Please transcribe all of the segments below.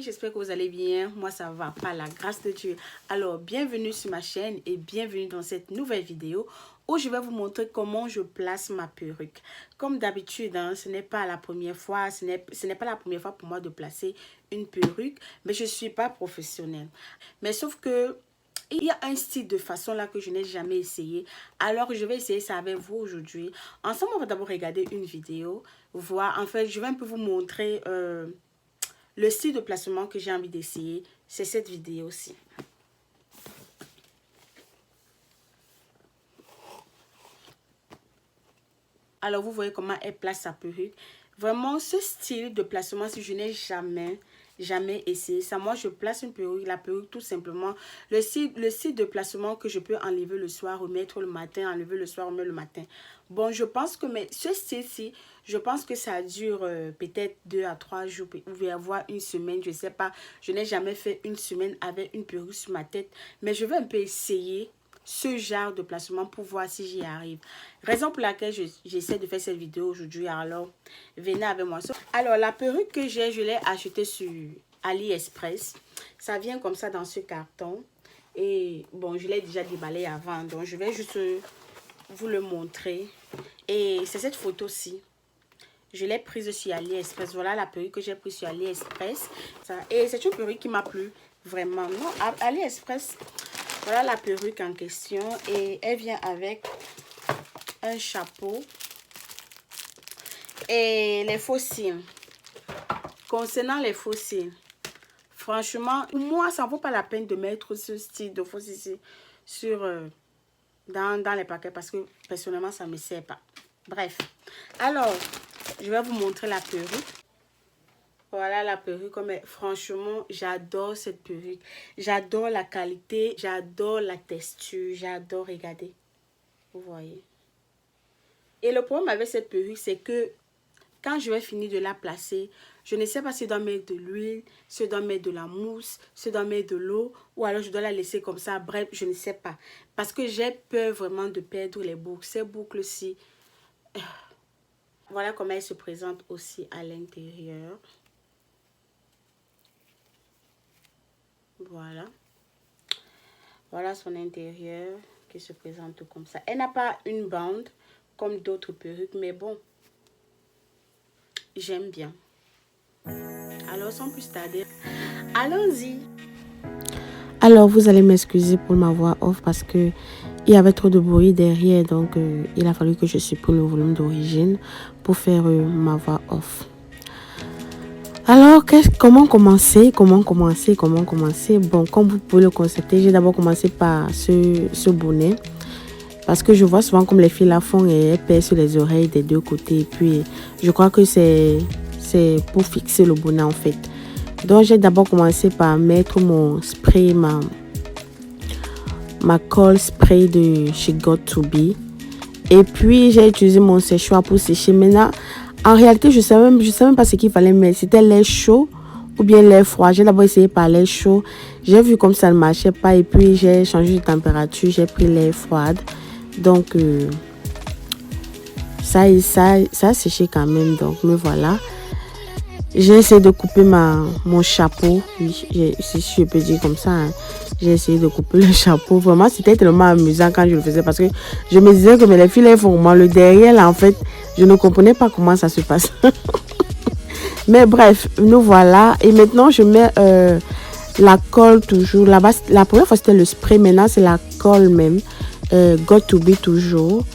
j'espère que vous allez bien. Moi, ça va, par la grâce de Dieu. Alors, bienvenue sur ma chaîne et bienvenue dans cette nouvelle vidéo où je vais vous montrer comment je place ma perruque. Comme d'habitude, ce n'est pas la première fois, ce n'est pas la première fois pour moi de placer une perruque, mais je ne suis pas professionnelle. Mais sauf que il y a un style de façon là que je n'ai jamais essayé. Alors, je vais essayer ça avec vous aujourd'hui. Ensemble, on va d'abord regarder une vidéo, voir. En fait, je vais un peu vous montrer le style de placement que j'ai envie d'essayer. C'est cette vidéo-ci. Alors, vous voyez comment elle place sa perruque. Vraiment, ce style de placement, si je n'ai jamais essayé ça. Moi, je place une perruque, la perruque tout simplement. Le style de placement que je peux enlever le soir, remettre le matin, enlever le soir, remettre le matin. Bon, je pense que ce style-ci, je pense que ça dure peut-être 2 à 3 jours, ou bien avoir une semaine, je ne sais pas. Je n'ai jamais fait une semaine avec une perruque sur ma tête, mais je vais un peu essayer ce genre de placement pour voir si j'y arrive. Raison pour laquelle j'essaie de faire cette vidéo aujourd'hui. Alors, venez avec moi. Alors, la perruque que j'ai, je l'ai achetée sur AliExpress. Ça vient comme ça dans ce carton. Et bon, je l'ai déjà déballé avant. Donc, je vais juste vous le montrer. Et c'est cette photo-ci. Je l'ai prise sur AliExpress. Voilà la perruque que j'ai prise sur AliExpress. Et c'est une perruque qui m'a plu. Vraiment. Non, AliExpress... Voilà la perruque en question et elle vient avec un chapeau et les faux cils. Concernant les faux cils, franchement, moi, ça ne vaut pas la peine de mettre ce style de faux cils dans les paquets parce que personnellement, ça ne me sert pas. Bref, alors, je vais vous montrer la perruque. Voilà la perruque, mais franchement, j'adore cette perruque. J'adore la qualité, j'adore la texture, j'adore, regardez. Vous voyez. Et le problème avec cette perruque, c'est que quand je vais finir de la placer, je ne sais pas si je dois mettre de l'huile, si je dois mettre de la mousse, si je dois mettre de l'eau, ou alors je dois la laisser comme ça. Bref, je ne sais pas. Parce que j'ai peur vraiment de perdre les boucles. Ces boucles-ci, voilà comment elles se présentent aussi à l'intérieur. Voilà. Voilà son intérieur qui se présente comme ça. Elle n'a pas une bande comme d'autres perruques, mais bon, j'aime bien. Alors, sans plus tarder, allons-y. Alors, vous allez m'excuser pour ma voix off parce que il y avait trop de bruit derrière. Donc, il a fallu que je supprime le volume d'origine pour faire ma voix off. Alors, comment commencer? Bon, comme vous pouvez le constater, j'ai d'abord commencé par ce bonnet. Parce que je vois souvent comme les filles la font et elles pèsent sur les oreilles des deux côtés. Et puis, je crois que c'est pour fixer le bonnet en fait. Donc, j'ai d'abord commencé par mettre mon spray, ma colle spray de chez Got2b. Et puis, j'ai utilisé mon séchoir pour sécher. Maintenant, en réalité, je ne savais même pas ce qu'il fallait mettre. C'était l'air chaud ou bien l'air froid. J'ai d'abord essayé par l'air chaud. J'ai vu comme ça ne marchait pas. Et puis, j'ai changé de température. J'ai pris l'air froid. Donc, ça a séché quand même. Donc, me voilà. J'ai essayé de couper mon chapeau. Oui, si je peux dire comme ça. Hein. J'ai essayé de couper le chapeau. Vraiment, c'était tellement amusant quand je le faisais. Parce que je me disais que mais les filles, elles font moi. Le derrière, là, en fait, je ne comprenais pas comment ça se passe. Mais bref, nous voilà. Et maintenant, je mets la colle toujours. Là-bas, la première fois, c'était le spray. Maintenant, c'est la colle même. Got2b toujours.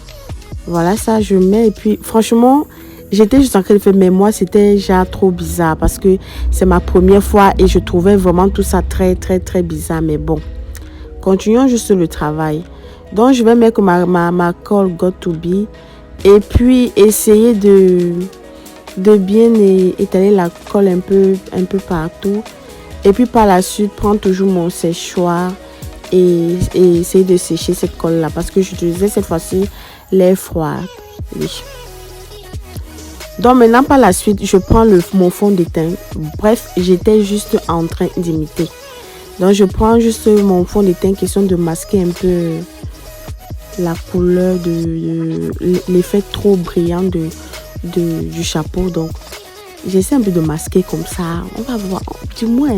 Voilà, ça, je mets. Et puis, franchement... J'étais juste en train de faire, mais moi, c'était déjà trop bizarre parce que c'est ma première fois et je trouvais vraiment tout ça très, très, très bizarre. Mais bon, continuons juste le travail. Donc, je vais mettre ma colle Got2b et puis essayer de bien étaler la colle un peu partout. Et puis, par la suite, prendre toujours mon séchoir et essayer de sécher cette colle-là parce que j'utilisais cette fois-ci l'air froid. Oui. Donc maintenant par la suite, je prends mon fond de teint. Bref, j'étais juste en train d'imiter. Donc je prends juste mon fond de teint, question de masquer un peu la couleur l'effet trop brillant du chapeau. Donc j'essaie un peu de masquer comme ça. On va voir, du moins,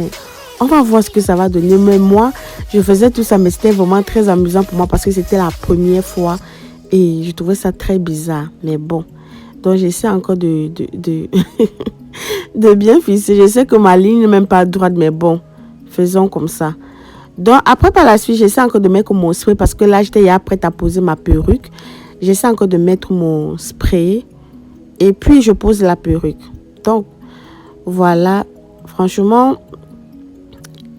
on va voir ce que ça va donner. Mais moi, je faisais tout ça, mais c'était vraiment très amusant pour moi parce que c'était la première fois et je trouvais ça très bizarre. Mais bon, donc j'essaie encore de bien fisser. Je sais que ma ligne n'est même pas droite, mais bon, faisons comme ça. Donc après, par la suite, j'essaie encore de mettre mon spray parce que là, j'étais prête à poser ma perruque. J'essaie encore de mettre mon spray et puis je pose la perruque. Donc, voilà, franchement,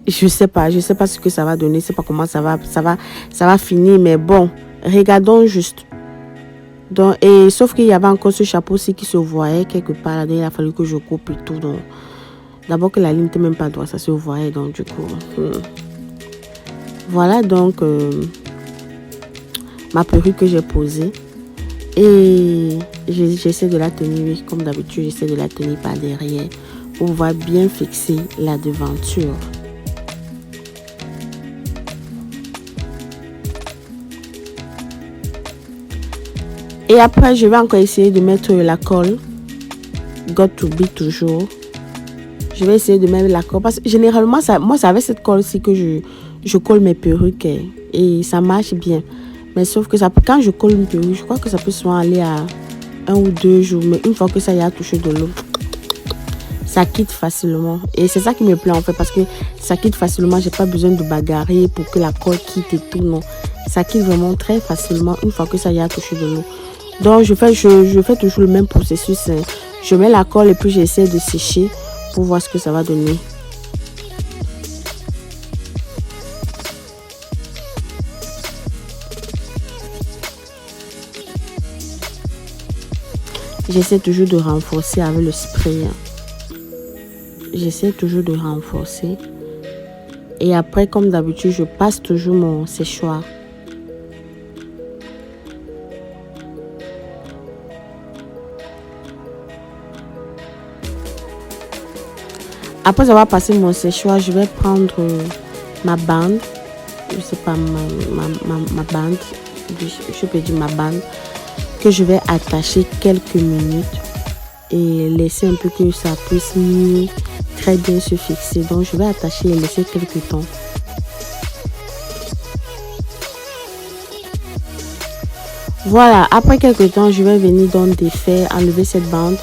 je sais pas ce que ça va donner, je sais pas comment ça va finir, mais bon, regardons juste. Donc, et sauf qu'il y avait encore ce chapeau-ci qui se voyait quelque part là, donc il a fallu que je coupe et tout. Donc, d'abord que la ligne n'était même pas droite, ça se voyait, donc du coup, voilà donc ma perruque que j'ai posée. Et j'essaie de la tenir, oui, comme d'habitude, j'essaie de la tenir par derrière pour pouvoir bien fixer la devanture. Et après, je vais encore essayer de mettre la colle. Got to be toujours. Je vais essayer de mettre la colle parce que généralement, moi, c'est avec cette colle-ci que je colle mes perruques et ça marche bien. Mais sauf que quand je colle une perruque, je crois que ça peut souvent aller à 1 ou 2 jours. Mais une fois que ça y a touché de l'eau, ça quitte facilement. Et c'est ça qui me plaît en fait parce que ça quitte facilement. J'ai pas besoin de bagarrer pour que la colle quitte et tout. Non, ça quitte vraiment très facilement une fois que ça y a touché de l'eau. Donc je fais toujours le même processus. Je mets la colle et puis j'essaie de sécher pour voir ce que ça va donner. J'essaie toujours de renforcer avec le spray. J'essaie toujours de renforcer. Et après, comme d'habitude, je passe toujours mon séchoir. Après avoir passé mon séchoir, je vais prendre ma bande. Je sais pas, ma bande. Je peux dire ma bande. Que je vais attacher quelques minutes et laisser un peu que ça puisse très bien se fixer. Donc je vais attacher et laisser quelques temps. Voilà, après quelques temps, je vais venir donc défaire, enlever cette bande.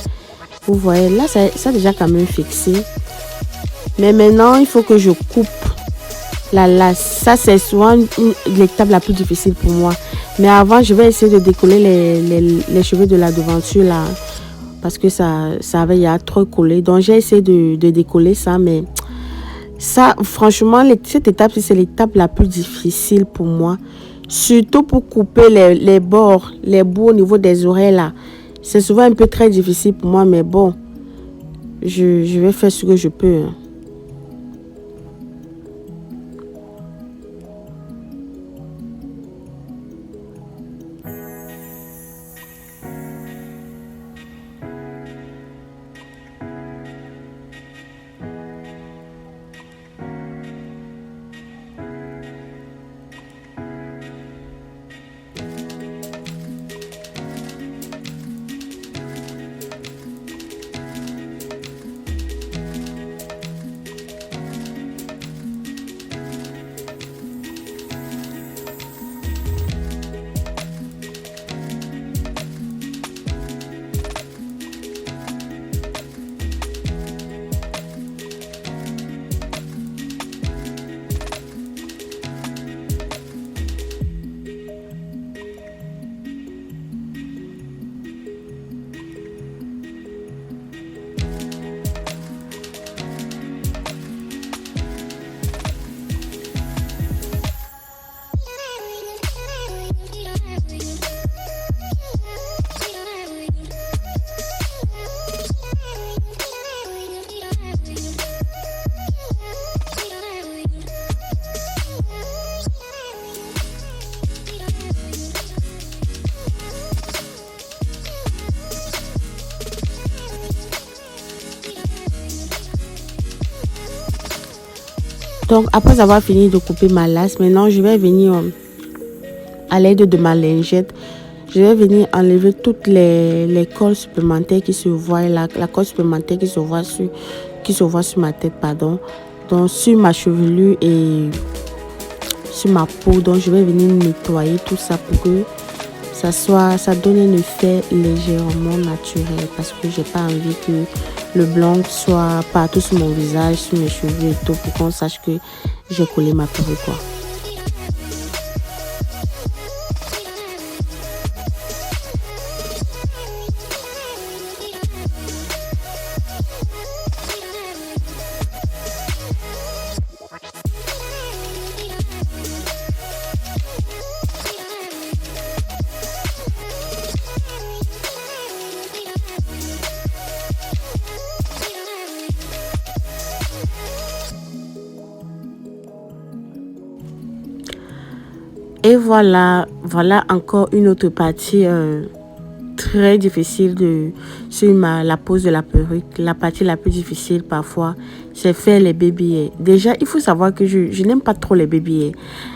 Vous voyez, là ça a déjà quand même fixé. Mais maintenant, il faut que je coupe la lace. Ça, c'est souvent l'étape la plus difficile pour moi. Mais avant, je vais essayer de décoller les cheveux de la devanture là. Parce que ça avait y a trop collé. Donc, j'ai essayé de décoller ça. Mais ça, franchement, cette étape, c'est l'étape la plus difficile pour moi. Surtout pour couper les bords, les bouts au niveau des oreilles là. C'est souvent un peu très difficile pour moi. Mais bon, je vais faire ce que je peux. Donc, après avoir fini de couper ma lace, maintenant, je vais venir à l'aide de ma lingette. je vais venir enlever toutes les cols supplémentaires qui se voient, la colle supplémentaire qui se voit sur ma tête, pardon. Donc sur ma chevelure et sur ma peau. Donc je vais venir nettoyer tout ça pour que ça donne un effet légèrement naturel, parce que j'ai pas envie que le blanc soit partout sur mon visage, sur mes cheveux et tout, pour qu'on sache que j'ai collé ma perruque, quoi. Et voilà encore une autre partie très difficile sur la pose de la perruque. La partie la plus difficile parfois, c'est faire les baby hairs. Déjà, il faut savoir que je n'aime pas trop les baby hairs.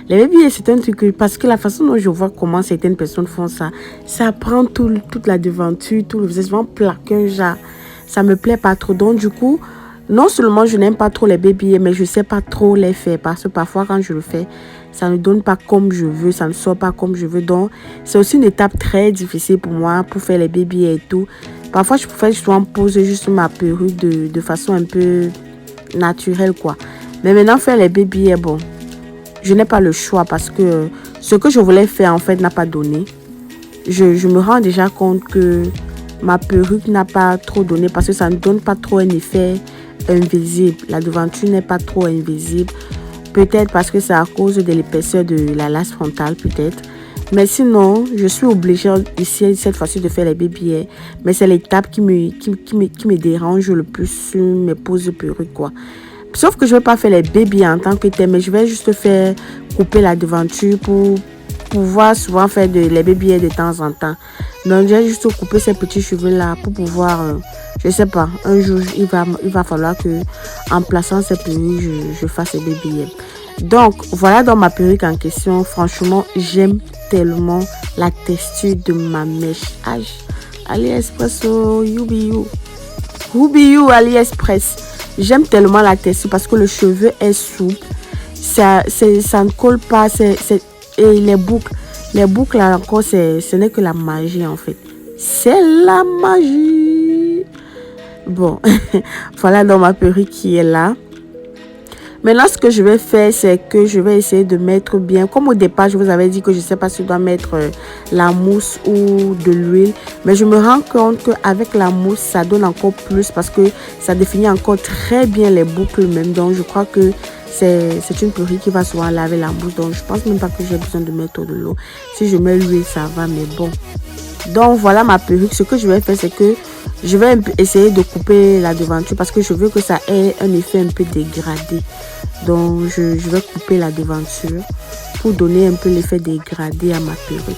Les baby hairs, c'est un truc parce que la façon dont je vois comment certaines personnes font ça, ça prend toute la devanture, tout le visage, vraiment plaqué, genre, ça me plaît pas trop. Donc du coup, non seulement je n'aime pas trop les baby hairs, mais je sais pas trop les faire, parce que parfois quand je le fais, ça ne donne pas comme je veux, ça ne sort pas comme je veux. Donc, c'est aussi une étape très difficile pour moi, pour faire les baby hairs et tout. Parfois, je préfère justement poser juste ma perruque de façon un peu naturelle, quoi. Mais maintenant, faire les baby hairs, bon, je n'ai pas le choix parce que ce que je voulais faire, en fait, n'a pas donné. Je me rends déjà compte que ma perruque n'a pas trop donné parce que ça ne donne pas trop un effet invisible. La devanture n'est pas trop invisible. Peut-être parce que c'est à cause de l'épaisseur de la lace frontale, peut-être. Mais sinon, je suis obligée ici, cette fois-ci, de faire les baby hairs. Mais c'est l'étape qui me dérange le plus sur mes poses de perruque, quoi. Sauf que je ne vais pas faire les baby hairs en tant que tel, mais je vais juste faire couper la devanture pour pouvoir souvent faire les baby hairs de temps en temps. Donc, j'ai juste coupé ces petits cheveux-là pour pouvoir... je sais pas, un jour, il va falloir que, en plaçant cette perruque, je fasse les baby hairs. Donc, voilà dans ma perruque en question. Franchement, j'aime tellement la texture de ma mèche. AliExpress, oh, you AliExpress. J'aime tellement la texture parce que le cheveu est souple. Ça ne colle pas. Et les boucles là encore, ce n'est que la magie en fait. C'est la magie. Bon, voilà dans ma perruque qui est là. Maintenant, ce que je vais faire, c'est que je vais essayer de mettre bien. Comme au départ, je vous avais dit que je ne sais pas si je dois mettre la mousse ou de l'huile. Mais je me rends compte qu'avec la mousse, ça donne encore plus parce que ça définit encore très bien les boucles même. Donc, je crois que c'est une perruque qui va souvent laver la mousse. Donc, je pense même pas que j'ai besoin de mettre de l'eau. Si je mets l'huile, ça va, mais bon. Donc, voilà ma perruque. Ce que je vais faire, c'est que je vais essayer de couper la devanture parce que je veux que ça ait un effet un peu dégradé. Donc, je vais couper la devanture pour donner un peu l'effet dégradé à ma perruque.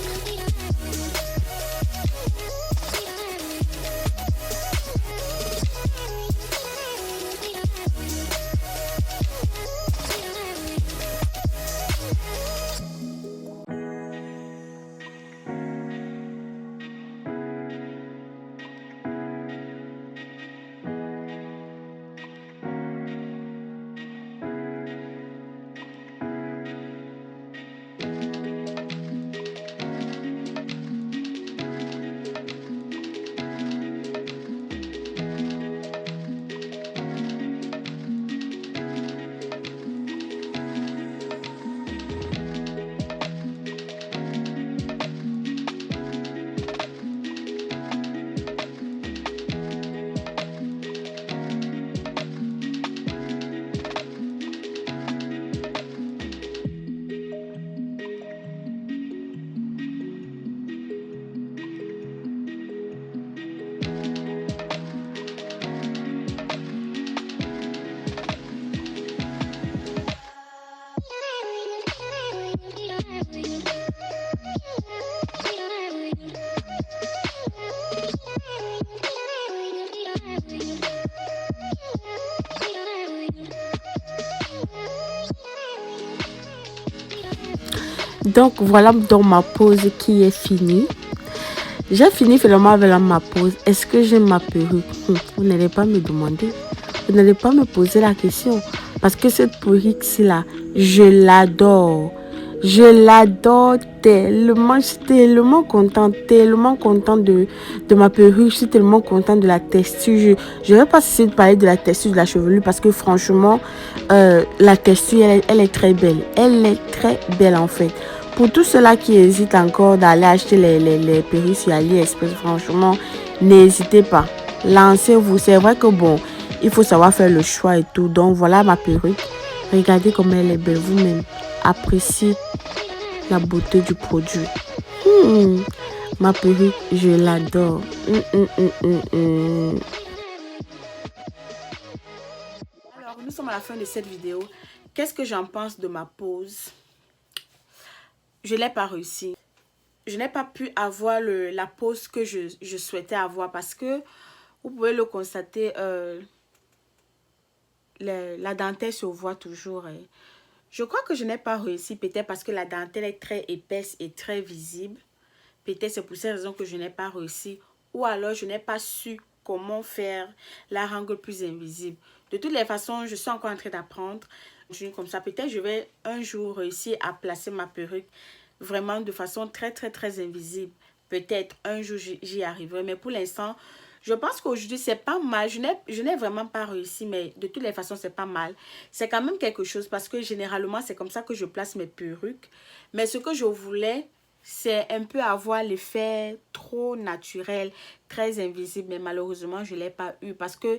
Donc voilà dans ma pose qui est finie. J'ai fini finalement avec ma pose. Est-ce que j'aime ma perruque? Vous n'allez pas me demander. Vous n'allez pas me poser la question. Parce que cette perruque-ci là, je l'adore. Je l'adore tellement. Je suis tellement contente de ma perruque. Je suis tellement contente de la texture. Je ne vais pas cesser de parler de la texture de la chevelure parce que franchement, la texture, elle est très belle. Elle est très belle en fait. Pour tous ceux-là qui hésitent encore d'aller acheter les perruques sur AliExpress, franchement, n'hésitez pas. Lancez-vous. C'est vrai que bon, il faut savoir faire le choix et tout. Donc voilà ma perruque. Regardez comme elle est belle vous-même. Appréciez la beauté du produit. Ma perruque, je l'adore. Alors, nous sommes à la fin de cette vidéo. Qu'est-ce que j'en pense de ma pose? Je n'ai pas réussi. Je n'ai pas pu avoir la pose que je souhaitais avoir parce que, vous pouvez le constater, la dentelle se voit toujours. Je crois que je n'ai pas réussi, peut-être parce que la dentelle est très épaisse et très visible. Peut-être c'est pour cette raison que je n'ai pas réussi. Ou alors je n'ai pas su comment faire la rendre plus invisible. De toutes les façons, je suis encore en train d'apprendre. Comme ça, peut-être je vais un jour réussir à placer ma perruque vraiment de façon très invisible. Peut-être un jour j'y arriverai. Mais pour l'instant, je pense qu'aujourd'hui c'est pas mal. Je n'ai vraiment pas réussi, mais de toutes les façons c'est pas mal. C'est quand même quelque chose parce que généralement c'est comme ça que je place mes perruques. Mais ce que je voulais, c'est un peu avoir l'effet trop naturel, très invisible. Mais malheureusement je ne l'ai pas eu parce que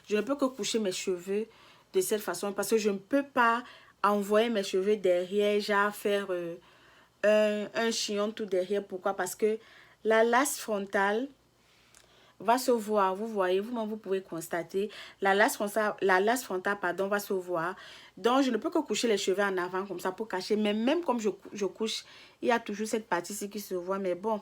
je ne peux que coucher mes cheveux de cette façon parce que je ne peux pas envoyer mes cheveux derrière, genre faire un chignon tout derrière. Pourquoi? Parce que la lace frontale va se voir, vous voyez, vous pouvez constater, la lace frontale, pardon, va se voir. Donc, je ne peux que coucher les cheveux en avant comme ça pour cacher. Mais même comme je couche, il y a toujours cette partie-ci qui se voit. Mais bon,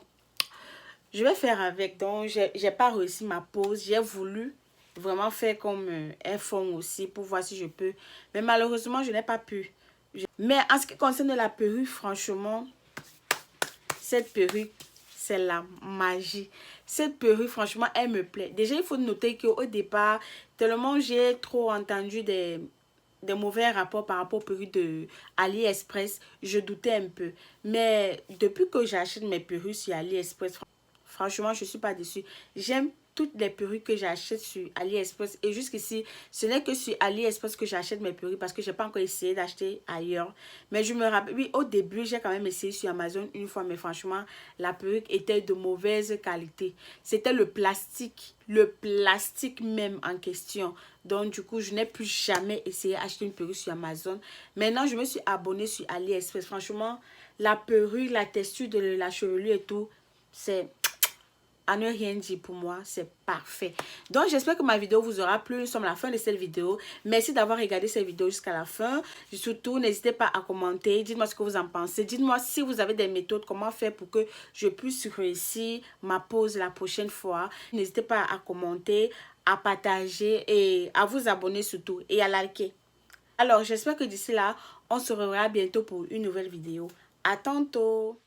je vais faire avec. Donc, j'ai pas réussi ma pose. J'ai voulu vraiment faire comme un fond aussi pour voir si je peux. Mais malheureusement, je n'ai pas pu. Mais en ce qui concerne la perruque, franchement, cette perruque, c'est la magie. Cette perruque, franchement, elle me plaît. Déjà, il faut noter qu'au départ, tellement j'ai trop entendu des mauvais rapports par rapport aux perruques de AliExpress, je doutais un peu. Mais depuis que j'achète mes perruques sur AliExpress, franchement, je ne suis pas déçue. J'aime toutes les perruques que j'achète sur AliExpress. Et jusqu'ici, ce n'est que sur AliExpress que j'achète mes perruques parce que je n'ai pas encore essayé d'acheter ailleurs. Mais je me rappelle, oui, au début, j'ai quand même essayé sur Amazon une fois. Mais franchement, la perruque était de mauvaise qualité. C'était le plastique même en question. Donc, du coup, je n'ai plus jamais essayé d'acheter une perruque sur Amazon. Maintenant, je me suis abonnée sur AliExpress. Franchement, la perruque, la texture de la chevelure et tout, c'est à ne rien dire pour moi, c'est parfait. Donc, j'espère que ma vidéo vous aura plu. Nous sommes à la fin de cette vidéo. Merci d'avoir regardé cette vidéo jusqu'à la fin. Surtout, n'hésitez pas à commenter. Dites-moi ce que vous en pensez. Dites-moi si vous avez des méthodes, comment faire pour que je puisse réussir ma pose la prochaine fois. N'hésitez pas à commenter, à partager et à vous abonner surtout et à liker. Alors, j'espère que d'ici là, on se reverra bientôt pour une nouvelle vidéo. À tantôt!